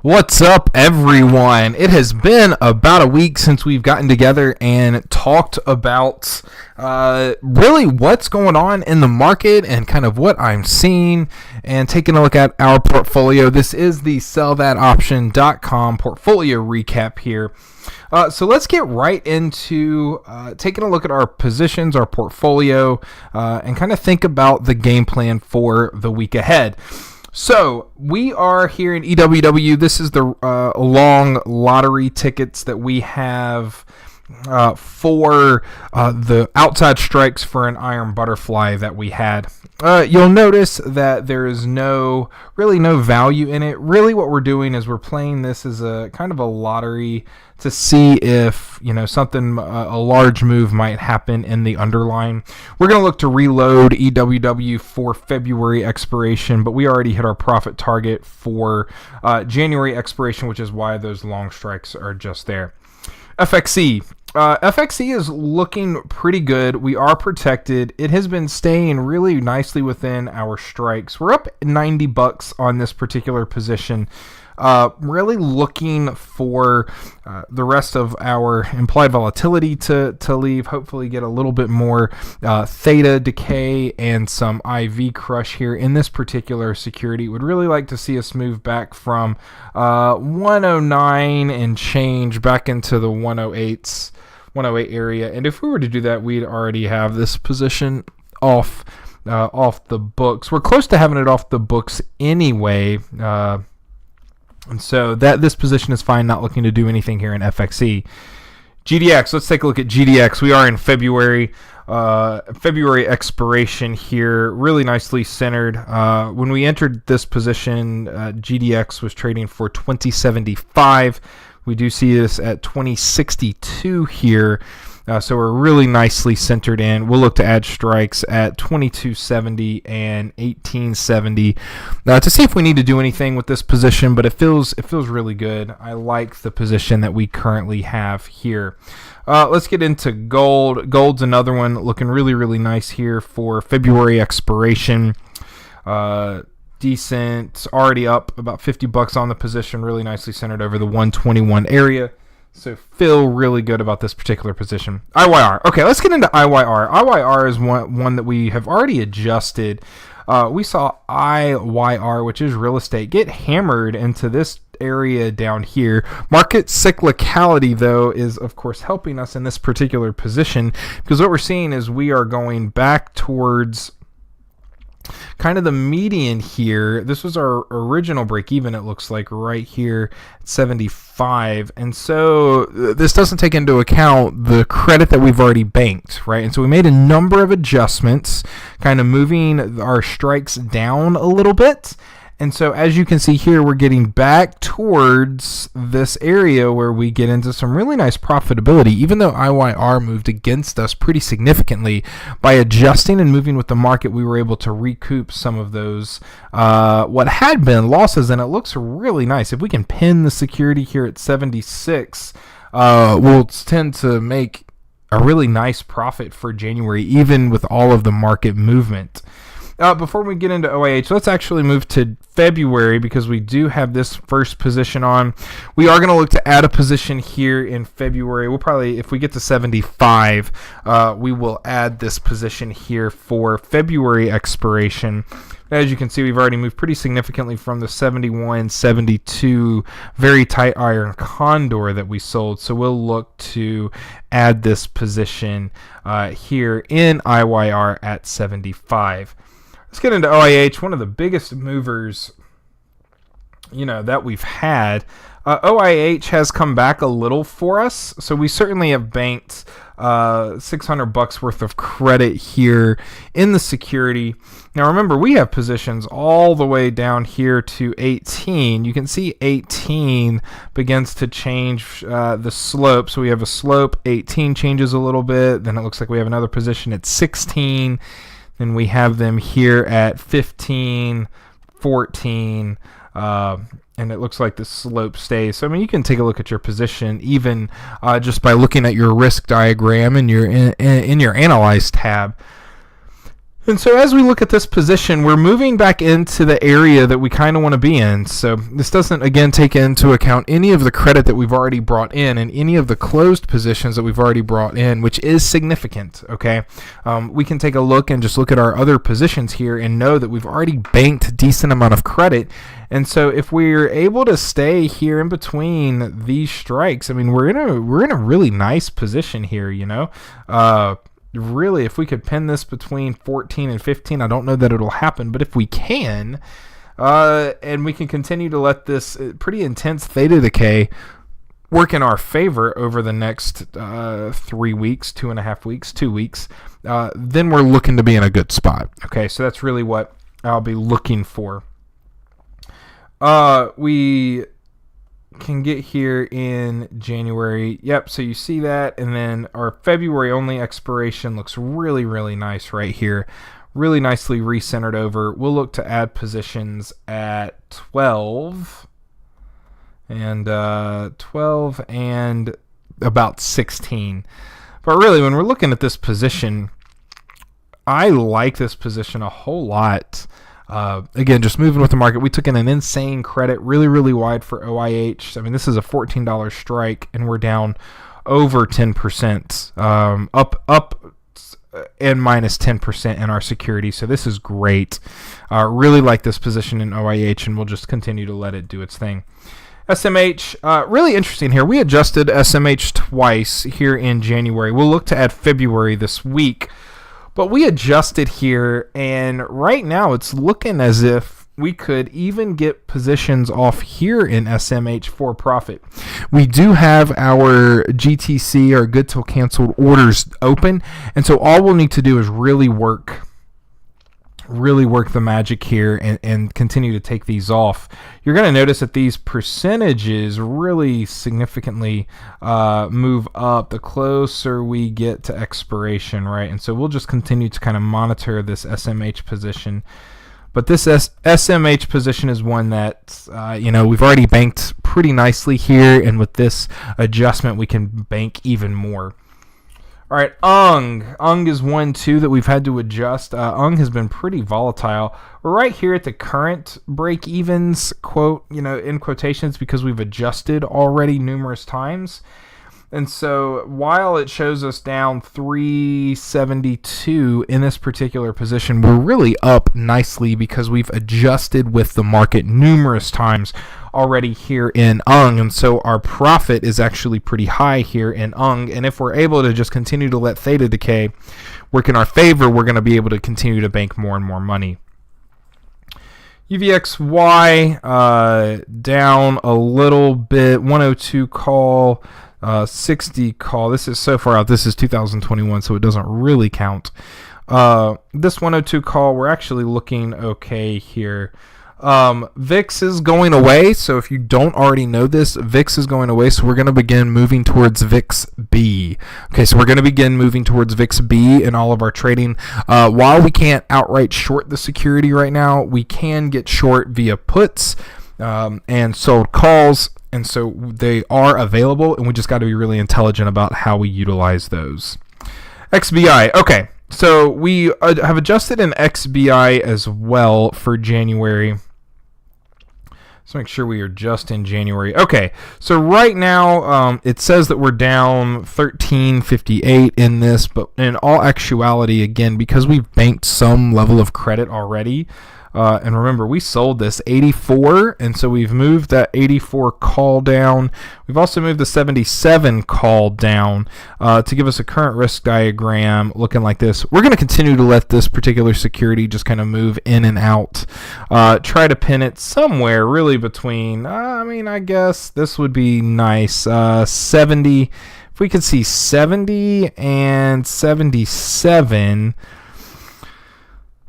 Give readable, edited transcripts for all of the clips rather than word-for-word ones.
What's up, everyone? It has been about a week since we've gotten together and talked about really what's going on in the market and kind of what I'm seeing and taking a look at our portfolio. This is the SellThatOption.com portfolio recap here. So let's get right into taking a look at our positions, our portfolio, and kind of think about the game plan for the week ahead. So we are here in EWW. This is the long lottery tickets that we have for the outside strikes for an iron butterfly that we had. You'll notice that there is really no value in it. Really what we're doing is we're playing this as a kind of a lottery to see if, something, a large move might happen in the underlying. We're going to look to reload EWW for February expiration, but we already hit our profit target for January expiration, which is why those long strikes are just there. FXE. FXE is looking pretty good. We are protected. It has been staying really nicely within our strikes. We're up $90 on this particular position. Really looking for the rest of our implied volatility to leave. Hopefully get a little bit more theta decay and some IV crush here in this particular security. Would really like to see us move back from 109 and change back into the 108 area. And if we were to do that, we'd already have this position off the books. We're close to having it off the books anyway. And so this position is fine, not looking to do anything here in FXE. GDX, let's take a look at GDX. We are in February expiration here, really nicely centered. When we entered this position, GDX was trading for 2075. We do see this at 2062 here. So we're really nicely centered in. We'll look to add strikes at 2270 and 1870 to see if we need to do anything with this position, but it feels really good. I like the position that we currently have here. Let's get into gold. Gold's another one looking really, really nice here for February expiration. Decent, already up about $50 on the position, really nicely centered over the 121 area. So feel really good about this particular position. IYR. Okay, let's get into IYR. IYR is one that we have already adjusted. We saw IYR, which is real estate, get hammered into this area down here. Market cyclicality, though, is, of course, helping us in this particular position because what we're seeing is we are going back towards kind of the median here. This was our original break even, it looks like, right here at 75. And so this doesn't take into account the credit that we've already banked, right? And so we made a number of adjustments, kind of moving our strikes down a little bit. And so as you can see here, we're getting back towards this area where we get into some really nice profitability, even though IYR moved against us pretty significantly. By adjusting and moving with the market, we were able to recoup some of those what had been losses, and it looks really nice. If we can pin the security here at 76, we'll tend to make a really nice profit for January, even with all of the market movement. Before we get into OIH, let's actually move to February because we do have this first position on. We are going to look to add a position here in February. We'll probably, if we get to 75, we will add this position here for February expiration. As you can see, we've already moved pretty significantly from the 71, 72 very tight iron condor that we sold. So we'll look to add this position here in IYR at 75. Let's get into OIH, one of the biggest movers, that we've had. OIH has come back a little for us, so we certainly have banked $600 worth of credit here in the security. Now remember, we have positions all the way down here to 18. You can see 18 begins to change the slope. So we have a slope, 18 changes a little bit, then it looks like we have another position at 16. Then we have them here at 15, 14, and it looks like the slope stays. So, you can take a look at your position even just by looking at your risk diagram in your Analyze tab. And so as we look at this position, we're moving back into the area that we kind of want to be in. So this doesn't, again, take into account any of the credit that we've already brought in and any of the closed positions that we've already brought in, which is significant, okay? We can take a look and just look at our other positions here and know that we've already banked a decent amount of credit. And so if we're able to stay here in between these strikes, I mean, we're in a really nice position here, you know? Really, if we could pin this between 14 and 15, I don't know that it'll happen, but if we can, and we can continue to let this pretty intense theta decay work in our favor over the next 3 weeks, 2.5 weeks, 2 weeks, then we're looking to be in a good spot. Okay, so that's really what I'll be looking for. We can get here in January. Yep, so you see that, and then our February only expiration looks really, really nice right here. Really nicely recentered over. We'll look to add positions at 12 and 12 and about 16. But really, when we're looking at this position, I like this position a whole lot. Again, just moving with the market. We took in an insane credit, really, really wide for OIH. I mean, this is a $14 strike, and we're down over 10%, up and minus 10% in our security. So this is great. Really like this position in OIH, and we'll just continue to let it do its thing. SMH, really interesting here. We adjusted SMH twice here in January. We'll look to add February this week. But we adjusted here, and right now it's looking as if we could even get positions off here in SMH for profit. We do have our GTC, our good till canceled orders open, and so all we'll need to do is really work the magic here and continue to take these off. You're going to notice that these percentages really significantly move up the closer we get to expiration, right? And so we'll just continue to kind of monitor this SMH position. But this SMH position is one that, we've already banked pretty nicely here, and with this adjustment, we can bank even more. All right, UNG is one too that we've had to adjust. UNG has been pretty volatile. We're right here at the current break evens, quote, in quotations, because we've adjusted already numerous times. And so while it shows us down 372 in this particular position, we're really up nicely because we've adjusted with the market numerous times already here in UNG, and so our profit is actually pretty high here in UNG. And if we're able to just continue to let theta decay work in our favor, we're going to be able to continue to bank more and more money. UVXY down a little bit, 102 call, 60 call. This is so far out. This is 2021, so it doesn't really count. This 102 call, we're actually looking okay here. VIX is going away, so if you don't already know this, VIX is going away, so we're going to begin moving towards VIX B. Okay, so we're going to begin moving towards VIX B in all of our trading. While we can't outright short the security right now, we can get short via puts and sold calls, and so they are available, and we just got to be really intelligent about how we utilize those. XBI, okay, so we have adjusted an XBI as well for January. Let's make sure we are just in January. Okay, so right now it says that we're down 1358 in this, but in all actuality, again, because we've banked some level of credit already, and remember, we sold this 84, and so we've moved that 84 call down. We've also moved the 77 call down to give us a current risk diagram looking like this. We're going to continue to let this particular security just kind of move in and out. Try to pin it somewhere really between, I guess this would be nice, 70. If we could see 70 and 77,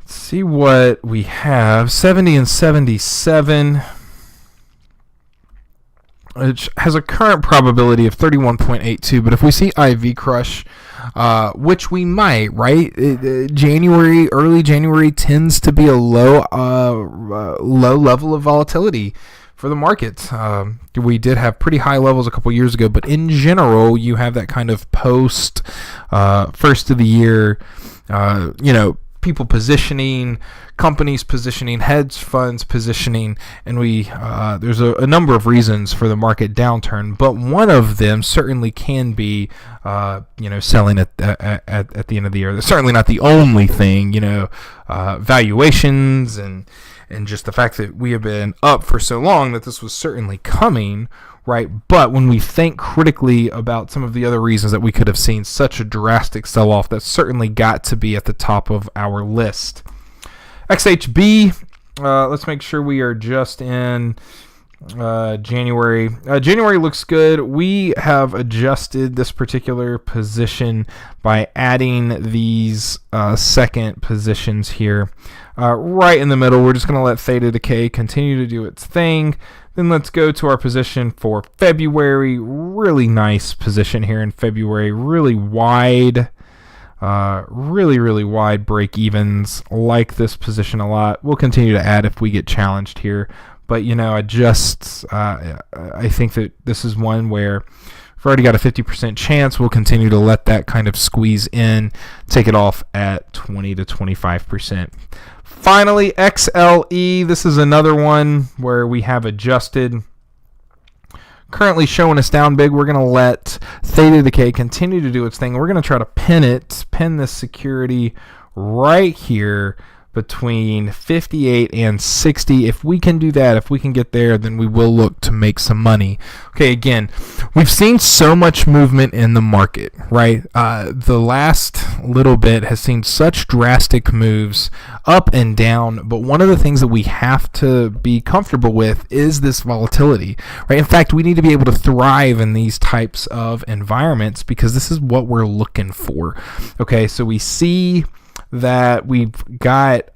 see what we have. 70 and 77, which has a current probability of 31.82, but if we see IV crush, which we might, right? Early January tends to be a low level of volatility for the market. We did have pretty high levels a couple years ago, but in general, you have that kind of post first of the year, people positioning, companies positioning, hedge funds positioning, and there's a number of reasons for the market downturn, but one of them certainly can be selling at the end of the year. That's certainly not the only thing. Valuations and just the fact that we have been up for so long that this was certainly coming, right? But when we think critically about some of the other reasons that we could have seen such a drastic sell-off, that's certainly got to be at the top of our list. XHB, let's make sure we are just in January. January looks good. We have adjusted this particular position by adding these second positions here right in the middle. We're just going to let theta decay continue to do its thing. Then let's go to our position for February. Really nice position here in February. Really wide. Really wide break evens. Like this position a lot. We'll continue to add if we get challenged here. But I think that this is one where we've already got a 50% chance. We'll continue to let that kind of squeeze in, take it off at 20 to 25%. Finally, XLE. This is another one where we have adjusted. Currently showing us down big. We're going to let theta decay continue to do its thing. We're going to try to pin this security right here between 58 and 60. If we can do that, if we can get there, then we will look to make some money. Okay, again, we've seen so much movement in the market, right? The last little bit has seen such drastic moves up and down, but one of the things that we have to be comfortable with is this volatility, right? In fact, we need to be able to thrive in these types of environments because this is what we're looking for. Okay, so we see that we've got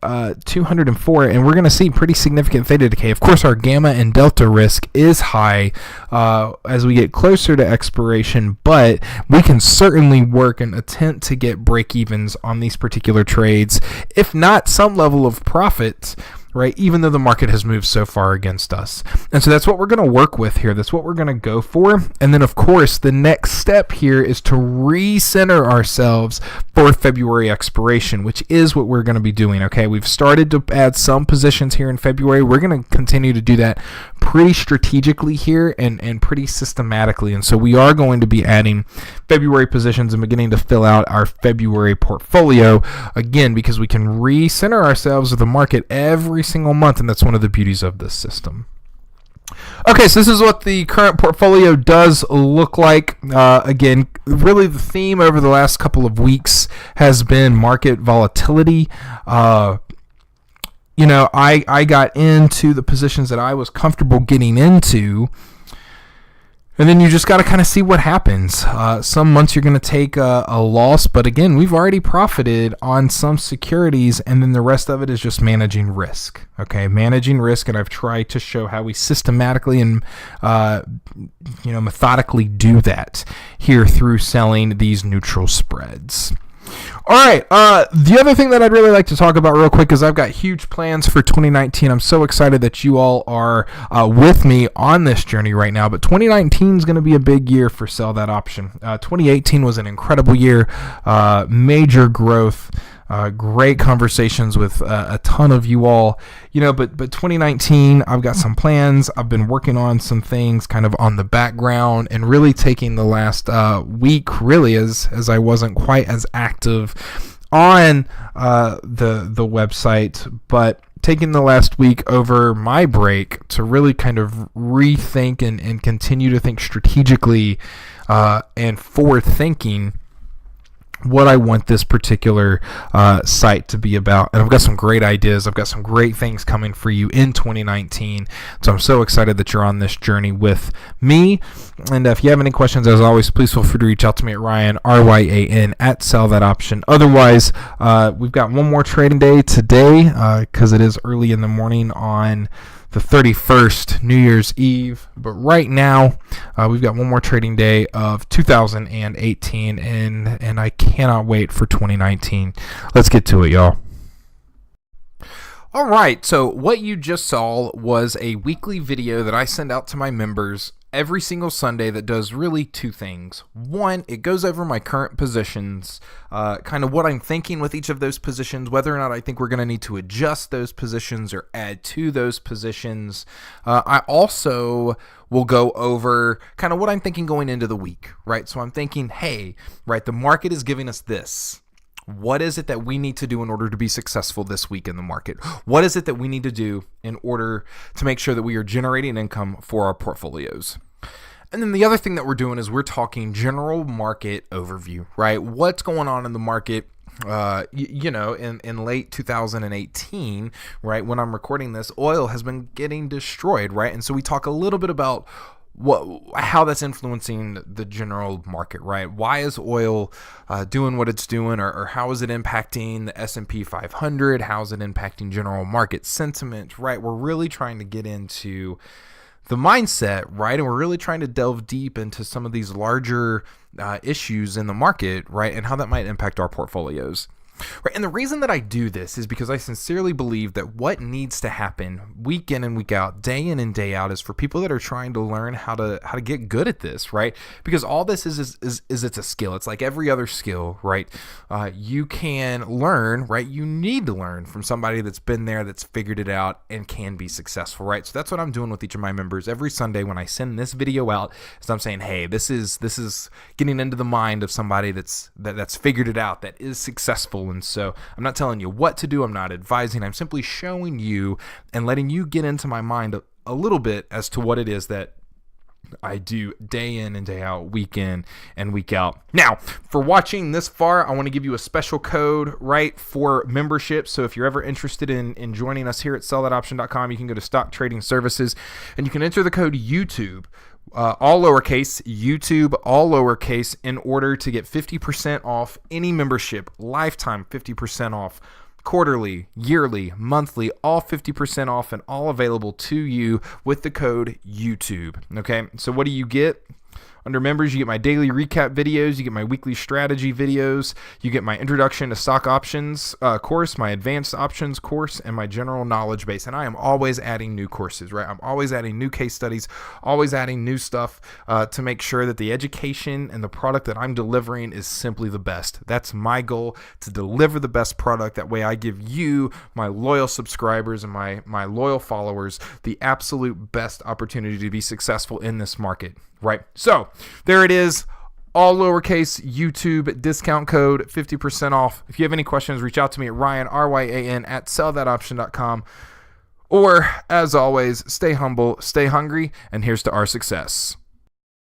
204, and we're going to see pretty significant theta decay. Of course, our gamma and delta risk is high as we get closer to expiration, but we can certainly work and attempt to get break-evens on these particular trades, if not some level of profit, right, even though the market has moved so far against us. And so that's what we're going to work with here. That's what we're going to go for. And then, of course, the next step here is to recenter ourselves for February expiration, which is what we're going to be doing, okay? We've started to add some positions here in February. We're going to continue to do that pretty strategically here and pretty systematically. And so we are going to be adding February positions and beginning to fill out our February portfolio, again, because we can recenter ourselves with the market every single month, and that's one of the beauties of this system. Okay, so this is what the current portfolio does look like. Again, really the theme over the last couple of weeks has been market volatility. I got into the positions that I was comfortable getting into, and then you just got to kind of see what happens. Some months you're going to take a loss, but again, we've already profited on some securities, and then the rest of it is just managing risk. Okay, managing risk, and I've tried to show how we systematically and methodically do that here through selling these neutral spreads. All right, the other thing that I'd really like to talk about real quick is I've got huge plans for 2019. I'm so excited that you all are with me on this journey right now, but 2019 is going to be a big year for SellThatOption. 2018 was an incredible year, major growth, great conversations with a ton of you all, but 2019, I've got some plans. I've been working on some things kind of on the background and really taking the last week, really, as I wasn't quite as active on the website, but taking the last week over my break to really kind of rethink and continue to think strategically and forward thinking what I want this particular site to be about. And I've got some great ideas. I've got some great things coming for you in 2019. So I'm so excited that you're on this journey with me. And if you have any questions, as always, please feel free to reach out to me at Ryan, RYAN, at SellThatOption. Otherwise, we've got one more trading day today because it is early in the morning on the 31st, New Year's Eve. But right now, we've got one more trading day of 2018, and I cannot wait for 2019. Let's get to it, y'all. All right, so what you just saw was a weekly video that I send out to my members every single Sunday that does really two things. One, it goes over my current positions, kind of what I'm thinking with each of those positions, whether or not I think we're going to need to adjust those positions or add to those positions. I also will go over kind of what I'm thinking going into the week, right? So I'm thinking, hey, right, the market is giving us this. What is it that we need to do in order to be successful this week in the market? What is it that we need to do in order to make sure that we are generating income for our portfolios? And then the other thing that we're doing is we're talking general market overview, right? What's going on in the market? In late 2018, right, when I'm recording this, oil has been getting destroyed, right? And so we talk a little bit about how that's influencing the general market, right? Why is oil doing what it's doing, or how is it impacting the S&P 500? How is it impacting general market sentiment, right? We're really trying to get into the mindset, right? And we're really trying to delve deep into some of these larger issues in the market, right? And how that might impact our portfolios. Right, and the reason that I do this is because I sincerely believe that what needs to happen week in and week out, day in and day out, is for people that are trying to learn how to get good at this, right? Because all this is it's a skill. It's like every other skill, right? You can learn, right? You need to learn from somebody that's been there, that's figured it out, and can be successful, right? So that's what I'm doing with each of my members every Sunday when I send this video out. Is I'm saying, hey, this is getting into the mind of somebody that's figured it out, that is successful. And so I'm not telling you what to do. I'm not advising. I'm simply showing you and letting you get into my mind a little bit as to what it is that I do day in and day out, week in and week out. Now, for watching this far, I want to give you a special code, right, for membership. So if you're ever interested in joining us here at SellThatOption.com, you can go to Stock Trading Services and you can enter the code YouTube. All lowercase, YouTube, all lowercase, in order to get 50% off any membership, lifetime 50% off, quarterly, yearly, monthly, all 50% off, and all available to you with the code YouTube. Okay, so what do you get? Under members, you get my daily recap videos, you get my weekly strategy videos, you get my introduction to stock options course, my advanced options course, and my general knowledge base. And I am always adding new courses, right? I'm always adding new case studies, always adding new stuff to make sure that the education and the product that I'm delivering is simply the best. That's my goal, to deliver the best product. That way I give you, my loyal subscribers and my loyal followers, the absolute best opportunity to be successful in this market. Right, so there it is, all lowercase, YouTube, discount code, 50% off. If you have any questions, reach out to me at Ryan, RYAN, at SellThatOption.com. Or, as always, stay humble, stay hungry, and here's to our success.